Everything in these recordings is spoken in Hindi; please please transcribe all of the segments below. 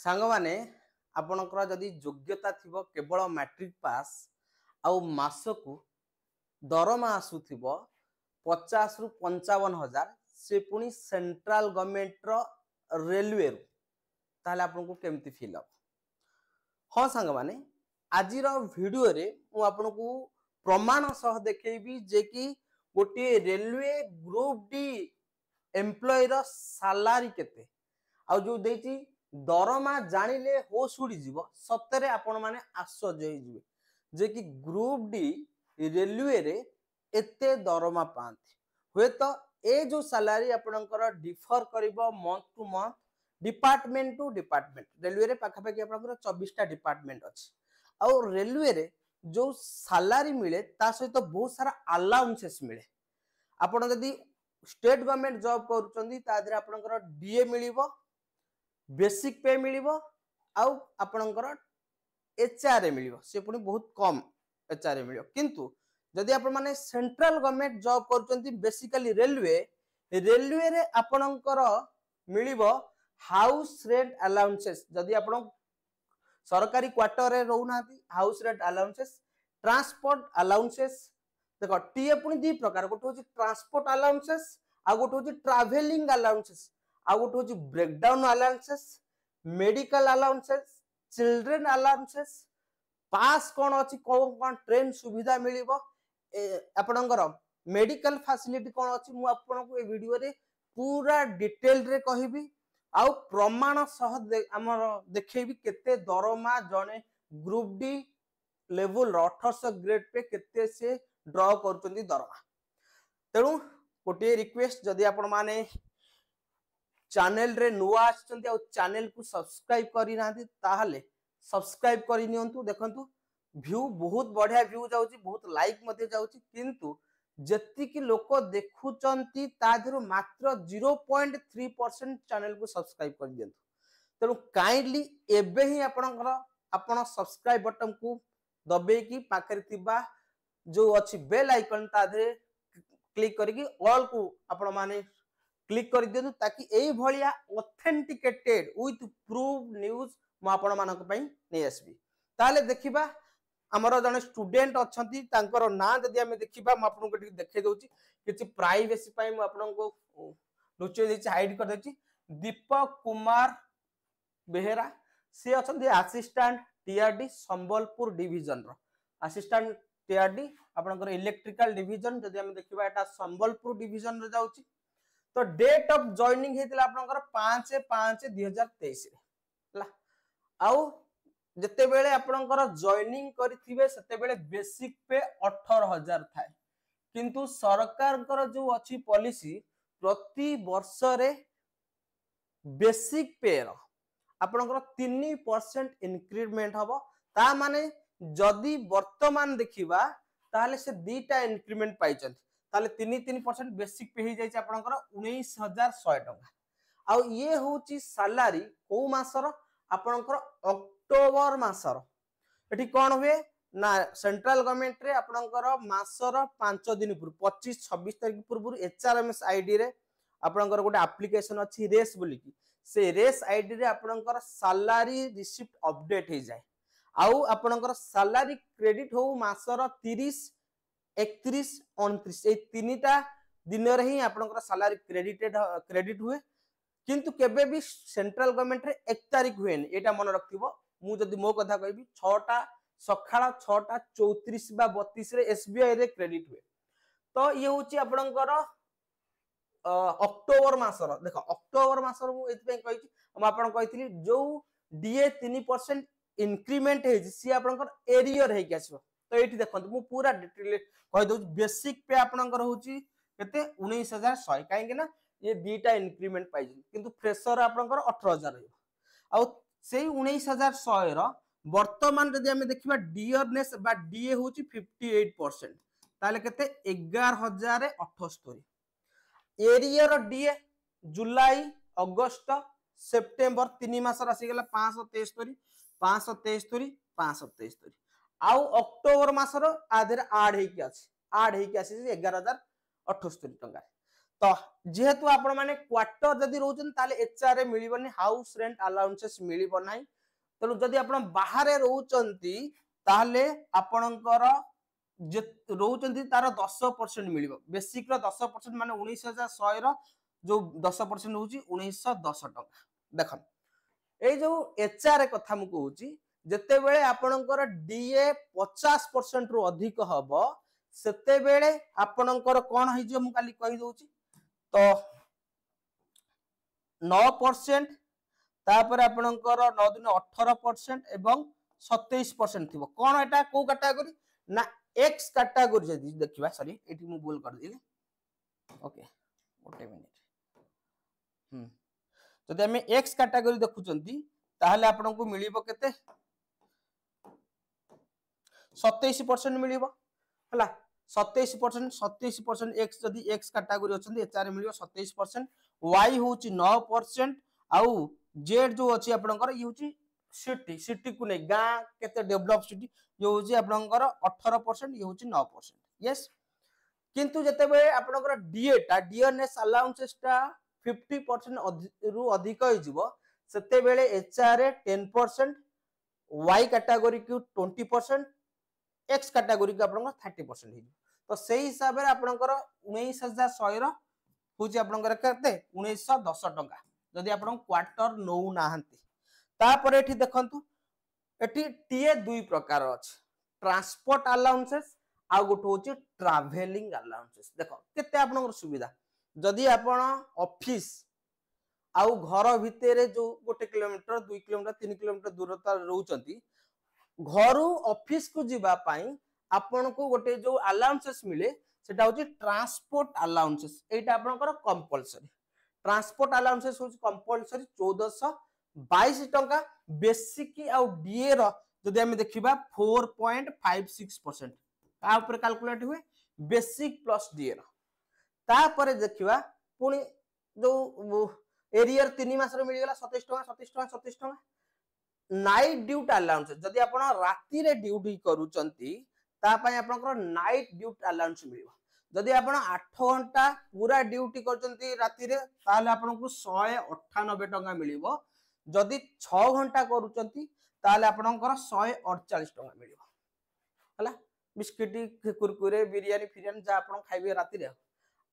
सांग माने आपणकर जदि योग्यता थिबो केवल मैट्रिक पास आउ मासकू दरमा आसुथिबो 50 रु 55,000 से पुनी सेंट्रल गवर्नमेंट रो रेलवे रू ताले आपनको केमती फील हो हाँ सांग माने आज वीडियो रे मु आपनको प्रमाण सह देखेबी जे कि गोटे रेलवे ग्रुप डी एम्प्लॉय रो सैलरी केते आ जो देची दरमा जानिले होश उड़ी जीवो सतरे आपण माने आश्चर्य होई जिवे जे कि ग्रुप डी रेलवे रे एते दरमा पांती हुए तो ए जो सैलरी आपणकर डिफर करिवो month to month department to department railway रे पाखा पाखी आपणकर 24 टा डिपार्टमेंट अछि और रेलवे रे जो सैलरी मिले ता सहित बहुत सारा अलाउंसेस मिले आपण यदि स्टेट गवर्नमेंट जॉब करूचंदी ता देर आपणकर डीए मिलिवो बेसिक पे मिलिवो आउ आपणकर एचआरए मिलिवो से पुनी बहुत कम एचआरए मिलिवो किंतु जदि आपण माने सेंट्रल गवर्नमेंट जॉब करूचंदी बेसिकली रेलवे रेलवे रे आपणकर मिलिवो हाउस रेंट अलाउंसेस जदि आपण सरकारी क्वार्टर रे रहउना house rent allowances transport allowances देखो टीए पुनी दी प्रकार गोटे होची ट्रांसपोर्ट अलाउंसेस आ गोटे होची ट्रैवलिंग अलाउंसेस आ गोटे होची breakdown allowances medical allowances children allowances pass कोन अछि कोन ट्रेन सुविधा मिलिबो आपणकर मेडिकल फैसिलिटी कोन अछि मु आपनको ए वीडियो रे पूरा डिटेल रे कहिबी आउ प्रमाण सह हमर देखैबी केते दरमा जने group D level 1800 grade pay केते से ड्रॉ करचंदी दरमा तेणु गोटे रिक्वेस्ट जदि आपण माने चैनल रे नुआ आछंती आ चैनल को सब्सक्राइब करि नांती ताहाले सब्सक्राइब करि नियंतु देखंतु व्यू बहुत बढ़िया व्यू जाउची बहुत लाइक मध्ये जाउची किंतु जति कि लोक देखुचंती ता धरो मात्र 0.3% चैनल को सब्सक्राइब कर दियंतु तेणु काइंडली एबे ही आपण सब्सक्राइब बटन को दबे की पाखरे थिबा जो अच्छी बेल आइकन ता धरे क्लिक करके ऑल को आपण माने क्लिक कर दियंतु ताकि एई भलिया ऑथेंटिकेटेड विथ प्रूफ न्यूज म आपण मानक पई नै आसबी ताले देखिबा हमर जने स्टूडेंट अछंती तांकर नाम जदि हमें देखिबा म आपन को देखे दोची किछि प्राइवेसी पई म आपन को लुचे देछि हाइड कर देछि दीपक कुमार बेहेरा से अछंती असिस्टेंट टीआरडी संबलपुर डिवीजन रो असिस्टेंट टीआरडी आपनकर इलेक्ट्रिकल डिवीजन जदि हम देखिबा एटा संबलपुर डिवीजन रे जाउची तो डेट ऑफ जॉइनिंग हेतिला आपनकर 5/5/2023 रे ला आउ जते बेले आपनकर जॉइनिंग करिथिबे सते बेले बेसिक पे 18,000 थाए किंतु सरकार जो अच्छी पॉलिसी प्रति वर्ष रे बेसिक पे रो आपनकर 3% इंक्रीमेंट हबो ता माने जदि वर्तमान देखिबा ताले से दीटा इंक्रीमेंट पाइचंत ताले 3% बेसिक पे ही जाइछ आपनकर 19,100 टका आ ये होची सैलरी को मासर आपनकर अक्टोबर मासर एठी कोन हुए ना सेंट्रल गवर्नमेंट रे आपनकर मासर 5 दिन पूर्व 25-26 तारिख पूर्व एचआरएमएस आईडी रे आपनकर गोटे एप्लीकेशन अछि रेस बोली की से रेस आईडी रे आपनकर सैलरी रिसिप्ट अपडेट हे जाय आउ आपनकर सैलरी क्रेडिट हो मासर 30 31 29 ए तीनटा दिन रे ही आपनकर सैलरी क्रेडिट हुए किंतु केबे भी सेंट्रल गवर्नमेंट रे 1 तारिख हुए एटा मन रखिबो मु जदी मो कथा कहबी 6टा सखाळा 6टा 34 बा 32 रे एसबीआई रे क्रेडिट हुए तो ये होची आपनकर अक्टोबर मासर देखो अक्टोबर मासर मु एति पे कहि हम आपन कहितली जो डीए 3% इंक्रीमेंट हे सी आपनकर एरियर हे के आसबो तो एठी देखंतु मु पूरा डिटेल कहि दउ बेसिक पे आपनकर होची केते 19,100 काहे कि ना ये दीटा इंक्रीमेंट पाइ किंतु फ्रेशर आपनकर 18,000 रहइबो आ सेही 19,100 रो वर्तमान जदि हमें देखिबा डियरनेस बा डीए होची 58% ताले केते 11,078 एरियर डीए जुलाई अगस्त सेप्टेम्बर 3 मास आसी गेला 573 573 573 आउ अक्टोबर मासर आधर आड हे कि आसी 11,078 टका तो जेहेतु आपण माने क्वार्टर जदि रोचन ताले एचआर रे मिलिबनी हाउस रेंट अलाउंसेस मिलिबो नाही तेणु जदि आपण बाहरे रोचंती ताले आपणकर जे रोचंती तार 10% मिलिबो बेसिक रो 10% माने 19100 रो जो 10% होची 1910 टका देखन ए जो एचआर कथा मु कहूची जते बेले आपणकर डीए 50% रु अधिक हबो सेते बेले आपणकर कोन होई जे मु काली कहि दोची तो 9% तापर आपणकर 9 दिन 18% एवं 27% थिबो कोन एटा को कैटेगरी ना एक्स कैटेगरी जदी देखिबा सॉरी एठी मु बोल कर दिले ओके ओटे मिनिट जदि हमें एक्स कैटेगरी देखुचंती ताहले आपनको मिलिबो केते 27% मिलिबो हला 27% एक्स जदि एक्स कैटेगरी अछंती एचआर मिलिबो 27% वाई होची 9% आउ जेड जो अछि आपनकर इ होची सिटी सिटी को नै गा केते डेवलप सिटी ये होची आपनकर 18% ये होची 9% यस किंतु जते बे आपनकर डीए टा डीएनएस अलाउंसेस टा 50% रु अधिक होई जिवो सेते बेले एचआर 10% वाई कैटेगरी को 20% एक्स कैटेगरी को आपन 30% ही तो सेही हिसाब रे आपनकर 19100 रो होची आपनकर केते 1910 टका जदि आपन क्वार्टर नौ नाहंती तापर एठी देखंतु एठी टीए दुई प्रकार अछि ट्रांसपोर्ट अलाउंसेस आ गोट होची ट्रैवलिंग अलाउंसेस देखो केते आपनकर सुविधा जदि आपण ऑफिस आउ घर भितरे जो 1 किलोमीटर 2 किलोमीटर 3 किलोमीटर दूरता रहउचंती घरु ऑफिस को जीवा पाई आपण को गोटे जो अलाउंसेस मिले सेटा होची ट्रांसपोर्ट अलाउंसेस एटा आपनकर कंपलसरी ट्रांसपोर्ट अलाउंसेस होची कंपलसरी 1422 टका बेसिक आउ डीए रो जदि हम देखिबा 4.56% ता ऊपर कैलकुलेट हुए बेसिक प्लस डीए रो ता परे देखिबा पुनी जो एरियर 3 मास रो मिल गेला 27 टका 27 टका 27 टका नाइट ड्यूटी अलाउंस जदि आपण राती रे ड्यूटी करूचंती ता पय आपनकर नाइट ड्यूटी अलाउंस मिलिबो जदि आपण 8 घंटा पूरा ड्यूटी करचंती राती रे ताले आपण को 198 टका मिलिबो जदि 6 घंटा करूचंती ताले आपनकर 148 टका मिलिबो हला बिस्किट कुरकुरे बिरयानी फिरियानी जा आपण खाइबे राती रे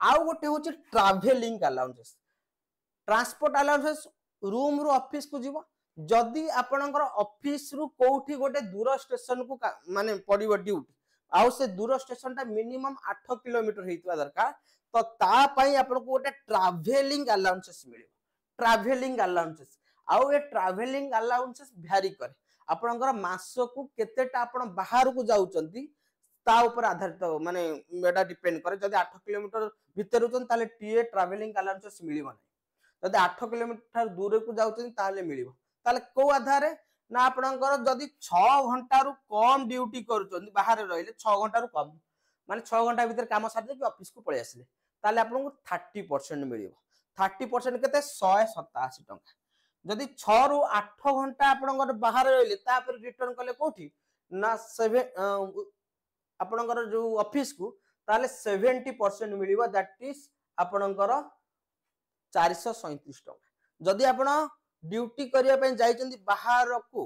आउ गोटे होची travelling allowances transport allowances room रो ऑफिस को जीवो जदि आपनकर ऑफिस रु कोठी गोटे दूर स्टेशन को माने पड़िबो ड्यूटी आउ से दूर स्टेशन टा मिनिमम 8 किलोमीटर हेतवा दरकार तो ता पई आपन को गोटे ट्रैवलिंग अलाउंसेस मिलिबो ट्रैवलिंग अलाउंसेस आउ ए ट्रैवलिंग अलाउंसेस भ्यारी करे आपनकर मास को केतेटा आपन बाहर को जाउचंती ता ऊपर आधारित माने एटा डिपेंड करे जदि 8 किलोमीटर भीतर होचन ताले टीए ट्रैवलिंग अलाउंसेस मिलिबो नै जदि 8 किलोमीटर दूर को जाउचन ताले मिलिबो ताले को आधारे ना आपनकर जदि 6 घंटा रु कम ड्यूटी करूचंदी बाहर रहिले 6 घंटा रु कम माने 6 घंटा भीतर काम सारि दे ऑफिस को पळे आसिले ताले आपन को 30% मिलिबो 30% केते 187 टका जदि 6 रु 8 घंटा आपनकर बाहर रहिले ता पर रिटर्न कले कोठी ना 7 आपनकर जो ऑफिस को ताले 70% मिलिबो दैट इज आपनकर 437 टका जदि आपण ड्यूटी करिया पे जाइचंदी बाहर को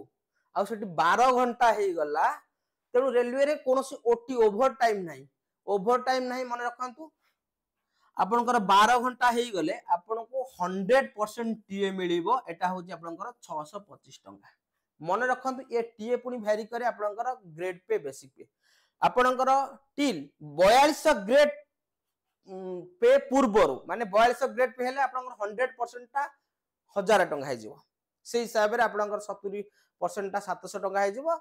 आ सेठी 12 घंटा हे गला तेनु रेलवे रे कोनोसी ओटी ओवर टाइम नाही मन रखंतु आपनकर 12 घंटा हे गले आपन को 100% टीए मिलिबो एटा होची आपनकर 625 टका मन रखंतु ए टीए पुनी वेरी करे आपनकर ग्रेड पे बेसिक पे आपनकर टिल 42 ग्रेड पे पूर्वरु माने 42 ग्रेड पे हेले आपनकर 100% टा 1000 टका हे जिवो से हिसाब रे आपनकर 70% टा 700 टका हे जिवो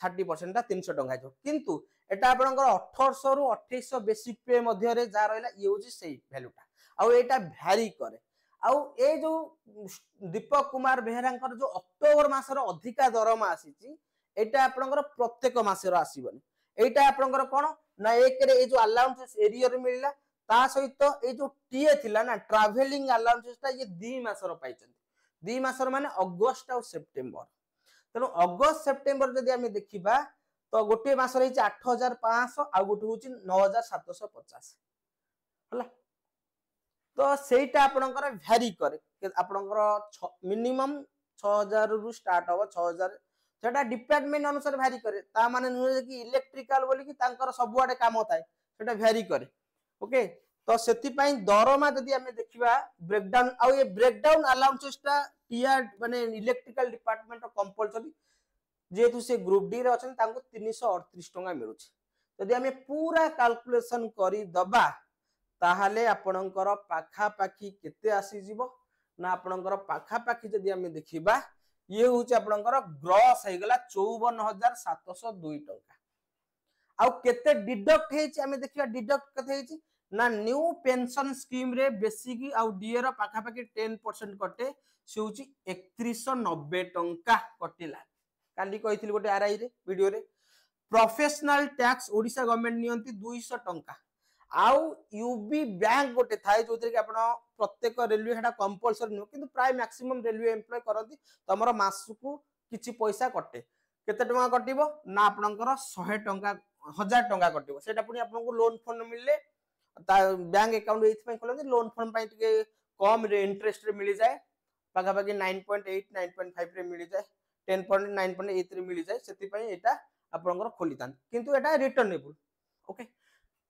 30% टा 300 टका हे जिवो किंतु एटा आपनकर 1800 रु 2800 बेसिक पे मध्य रे जा रहला ये होची सेही वैल्यू टा आ एटा भ्यारी करे आ ए जो दीपक कुमार बेहरांकर जो अक्टोबर मास रो अधिका दरमा आसीची एटा आपनकर प्रत्येक मास रो आसीबनी एटा आपनकर कोन ना एक रे ए जो अलाउंसेस एरिया रे मिलला ता सहित ए जो टीए थिला ना ट्रैवलिंग अलाउंसेस ता ये 2 मास रो पाइचन 2 मास रो माने अगस्त और सितंबर तनो अगस्त सितंबर जदी हम देखिबा तो गोटे मास रे 8500 आ गोटे होची 9750 हला तो सेटा आपनकर भ्यारी करे आपनकर मिनिमम 6000 रु स्टार्ट हो 6000 सेटा डिपार्टमेंट अनुसार भ्यारी करे ता माने नुहे कि इलेक्ट्रिकल बोली कि तांकर सब आडे काम थाए सेटा भ्यारी करे ओके तो सेति पई दरमा जदी हमें देखिबा ब्रेकडाउन आ ये ब्रेकडाउन अलाउंसेसटा टीआर माने इलेक्ट्रिकल डिपार्टमेंट कंपलसरी जेतु से ग्रुप डी रे अछन तांको 338 टंका मिलुछ जदी हमें पूरा कैलकुलेशन करी दबा ताहाले आपणकर पाखा पाखी केते आसी जीवो ना आपणकर पाखा पाखी जदी हमें देखिबा ये होची आपणकर ग्रॉस हे गला 54702 टंका आ केते डिडक्ट हेची हमें देखिबा डिडक्ट कते हेची ना न्यू पेंशन स्कीम रे बेसिक आ डीए रो पाखा पाखी 10% कटे से होची 3190 टंका कटिला काली कहिथिल गोटे आरआई रे वीडियो रे प्रोफेशनल टैक्स ओडिसा गवर्नमेंट नियंती 200 टंका आउ यूबी बैंक गोटे थाए जोतिर कि आपण प्रत्येक रेलवे हेडा कंपलसरी नो किंतु प्राय मैक्सिमम रेलवे एम्प्लॉय करती तमरो मासकू किछि पैसा कटे केते टंका कटिबो ना आपनकर 100 टंका 1000 टंका कटिबो सेटा पुनी आपनको लोन फंड मिलले बैंक अकाउंट एथि पई खोलते लोन फंड पई टिके कम रे इंटरेस्ट रे मिली जाए पाखा पाखी 9.8 9.5 रे मिली जाए 10.9.8 रे मिली जाए सेति पई एटा आपनकर खोलितान किंतु एटा रिटर्नेबल ओके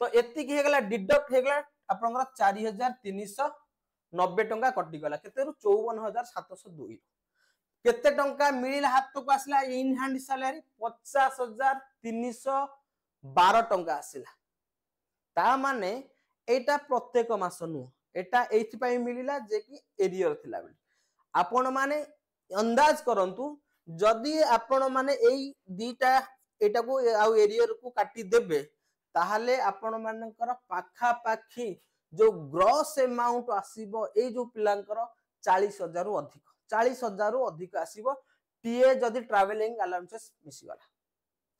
तो एति की हेगला डिडक्ट हेगला आपनकर 4390 टंका कटि गला केतेरु 54702 केते टंका मिलिला हाथ को आसला इन हैंड सैलरी 50312 टंका आसिला ता माने एटा प्रत्येक मास नु एटा एथि पई मिलिला जे कि एरियर थिला बेली आपण माने अंदाज करंतु जदी आपण माने एई दीटा एटा को आउ एरियर को काटी देबे ताहाले आपण मानकर पाखा पाखी जो ग्रॉस अमाउंट आसीबो ए जो पिलांकर 40000 रु अधिक 40000 रु अधिक आसीबो टीए जदी ट्रैवलिंग अलाउंसेस मिसी गला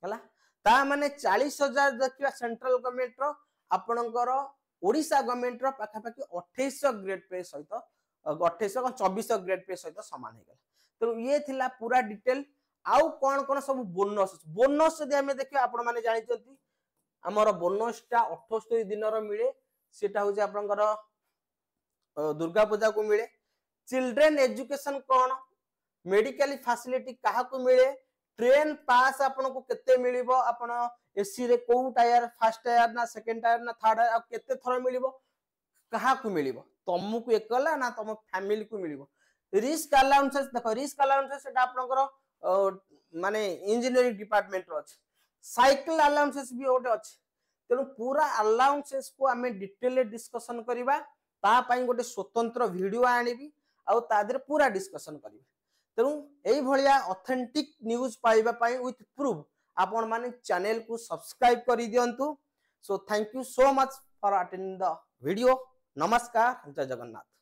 हला ता माने 40000 देखिबा सेंट्रल गवर्नमेंट रो आपणकर ओडिसा गवर्नमेंट रो पाखा पाखी 2800 ग्रेड पे सहित 2800 का 2400 ग्रेड पे सहित समान हे गला तो ये थिला पूरा डिटेल आउ कोन कोन सब बोनस बोनस जदी हमें देखिबा आपण माने जानि चंती हमर बोनस टा 78 दिन रो मिले सेटा हो जे आपनकर दुर्गा पूजा को मिले चिल्ड्रन एजुकेशन कोन मेडिकल फैसिलिटी काहा को मिले ट्रेन पास आपन को केते मिलिबो आपन एसी रे को टायर फर्स्ट टायर ना सेकंड टायर ना थर्ड टायर केते थरो मिलिबो काहा को मिलिबो तुमको एकला ना तुम फैमिली को मिलिबो रिस्क अलाउंसेस देखो रिस्क अलाउंसेस सेटा आपनकर माने इंजीनियरिंग डिपार्टमेंट रो अछि साइकिल अलाउंसेस भी ओटे अछि तेनु पूरा अलाउंसेस को हमें डिटेल डिस्कशन करिबा ता पई गोटे स्वतंत्र वीडियो आनिबी आ ता देर पूरा डिस्कशन करिबा तेनु एई भलिया ऑथेंटिक न्यूज़ पाइबा पई विथ प्रूफ आपण माने चैनल को सब्सक्राइब करि दियंतु so thank you so much for attending the video नमस्कार जय जगन्नाथ।